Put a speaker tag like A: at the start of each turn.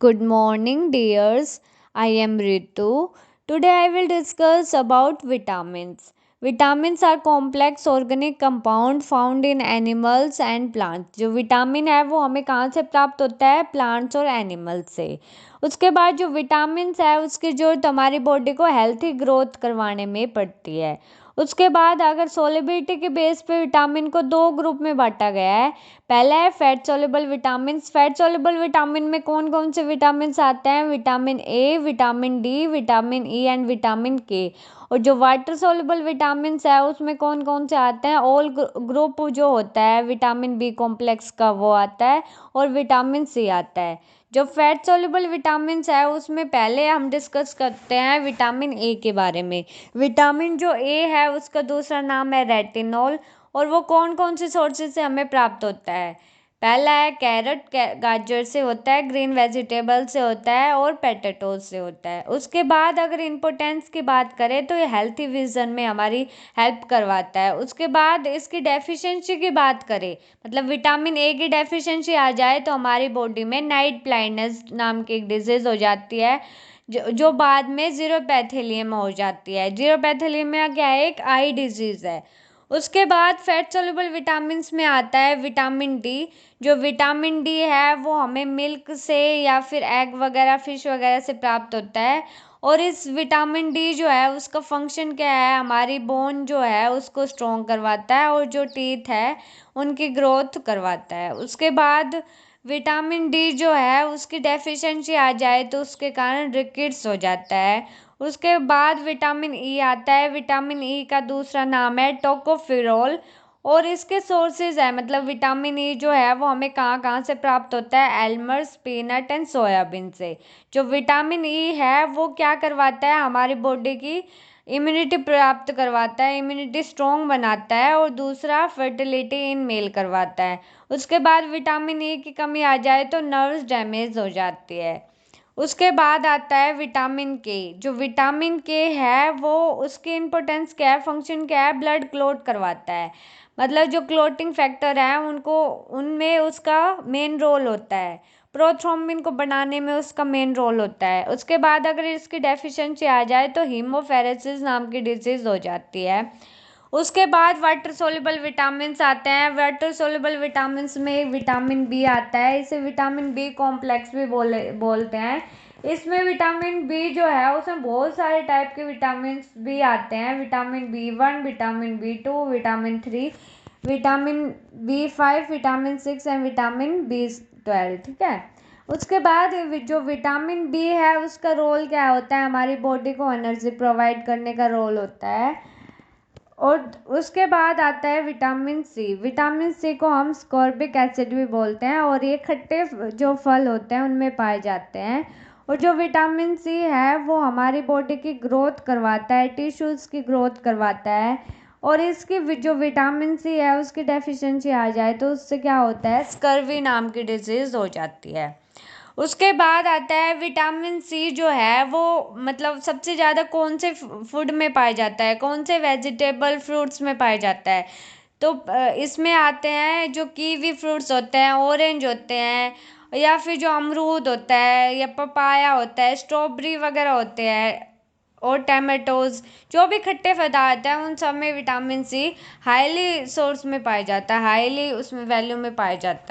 A: Good morning, dears. I am Ritu. Today I will discuss about vitamins. Vitamins are complex organic compound found in animals and plants. जो vitamin है वो हमें कहाँ से प्राप्त होता है? प्लांट्स और एनिमल्स से। उसके बाद जो विटामिन्स है उसकी जरूरत हमारी बॉडी को हेल्थी ग्रोथ करवाने में पड़ती है। उसके बाद अगर सोलिबिलिटी के बेस पे विटामिन को दो ग्रुप में बांटा गया है। पहला है fat soluble vitamin. Fat soluble vitamin में कौन कौन से विटामिन आते हैं? Vitamin A, vitamin D, vitamin E and vitamin के। और जो वाटर सोल्युबल विटामिन है उसमें कौन कौन से आते हैं? ऑल ग्रुप जो होता है विटामिन बी कॉम्प्लेक्स का वो आता है और विटामिन सी आता है। जो फैट सोल्युबल विटामिन है उसमें पहले हम डिस्कस करते हैं विटामिन ए के बारे में। विटामिन जो ए है उसका दूसरा नाम है रेटिनॉल। और वो कौन कौन से सोर्सेज से हमें प्राप्त होता है? पहला है कैरेट, गाजर से होता है, ग्रीन वेजिटेबल से होता है और पोटैटो से होता है। उसके बाद अगर इम्पोर्टेंस की बात करें तो ये हेल्थी विजन में हमारी हेल्प करवाता है। उसके बाद इसकी डेफिशिएंसी की बात करें, मतलब विटामिन ए की डेफिशिएंसी आ जाए तो हमारी बॉडी में नाइट ब्लाइंडनेस नाम की एक डिजीज हो जाती है, जो बाद में जीरोपैथेलियम हो जाती है। जीरोपैथेलियम क्या है? एक आई डिजीज है। उसके बाद फैट सोल्युबल विटामिन्स में आता है विटामिन डी। जो विटामिन डी है वो हमें मिल्क से या फिर एग वगैरह, फिश वगैरह से प्राप्त होता है। और इस विटामिन डी जो है उसका फंक्शन क्या है? हमारी बोन जो है उसको स्ट्रॉन्ग करवाता है और जो टीथ है उनकी ग्रोथ करवाता है। उसके बाद विटामिन डी जो है उसकी डेफिशिएंसी आ जाए तो उसके कारण रिकेट्स हो जाता है। उसके बाद विटामिन ई आता है। विटामिन ई का दूसरा नाम है टोकोफेरोल। और इसके सोर्सेज है, मतलब विटामिन ई जो है वो हमें कहाँ कहाँ से प्राप्त होता है? एलमर्स, पीनट एंड सोयाबीन से। जो विटामिन ई है वो क्या करवाता है? हमारी बॉडी की इम्यूनिटी प्राप्त करवाता है, इम्यूनिटी स्ट्रॉन्ग बनाता है। और दूसरा फर्टिलिटी इन मेल करवाता है। उसके बाद विटामिन ई की कमी आ जाए तो नर्व्स डैमेज हो जाती है। उसके बाद आता है विटामिन के। जो विटामिन के है वो उसकी इम्पोर्टेंस क्या है? फंक्शन क्या है? ब्लड क्लॉट करवाता है, मतलब जो क्लोटिंग फैक्टर है उनको, उनमें उसका मेन रोल होता है। प्रोथ्रोम्बिन को बनाने में उसका मेन रोल होता है। उसके बाद अगर इसकी डेफिशिएंसी आ जाए तो हीमोफेरेसिस नाम की डिजीज हो जाती है। उसके बाद वाटर सोल्युबल विटामिन्स आते हैं। वाटर सोल्युबल विटामिन्स में एक विटामिन बी आता है, इसे विटामिन बी कॉम्प्लेक्स भी बोलते हैं। इसमें विटामिन बी जो है उसमें बहुत सारे टाइप के विटामिन बी आते हैं। Vitamin B 1, vitamin B 2, vitamin 3, vitamin B 5, vitamin 6 and vitamin B 12। ठीक है। उसके बाद जो विटामिन बी है उसका रोल क्या होता है? हमारी बॉडी को एनर्जी प्रोवाइड करने का रोल होता है। और उसके बाद आता है विटामिन सी। विटामिन सी को हम स्कॉर्बिक एसिड भी बोलते हैं और ये खट्टे जो फल होते हैं उनमें पाए जाते हैं। और जो विटामिन सी है वो हमारी बॉडी की ग्रोथ करवाता है, टिश्यूज़ की ग्रोथ करवाता है। और इसकी जो विटामिन सी है उसकी डेफिशिएंसी आ जाए तो उससे क्या होता है? स्कर्वी नाम की डिजीज़ हो जाती है। उसके बाद आता है विटामिन सी जो है वो, मतलब सबसे ज़्यादा कौन से फूड में पाया जाता है? कौन से वेजिटेबल फ्रूट्स में पाया जाता है? तो इसमें आते हैं जो कीवी फ्रूट्स होते हैं, ऑरेंज होते हैं, या फिर जो अमरूद होता है या पपाया होता है, स्ट्रॉबेरी वगैरह होते हैं और टमाटोज। जो भी खट्टे पदार्थ हैं उन सब में विटामिन सी हाईली सोर्स में पाया जाता है, हाईली उसमें वैल्यू में पाया जाता है।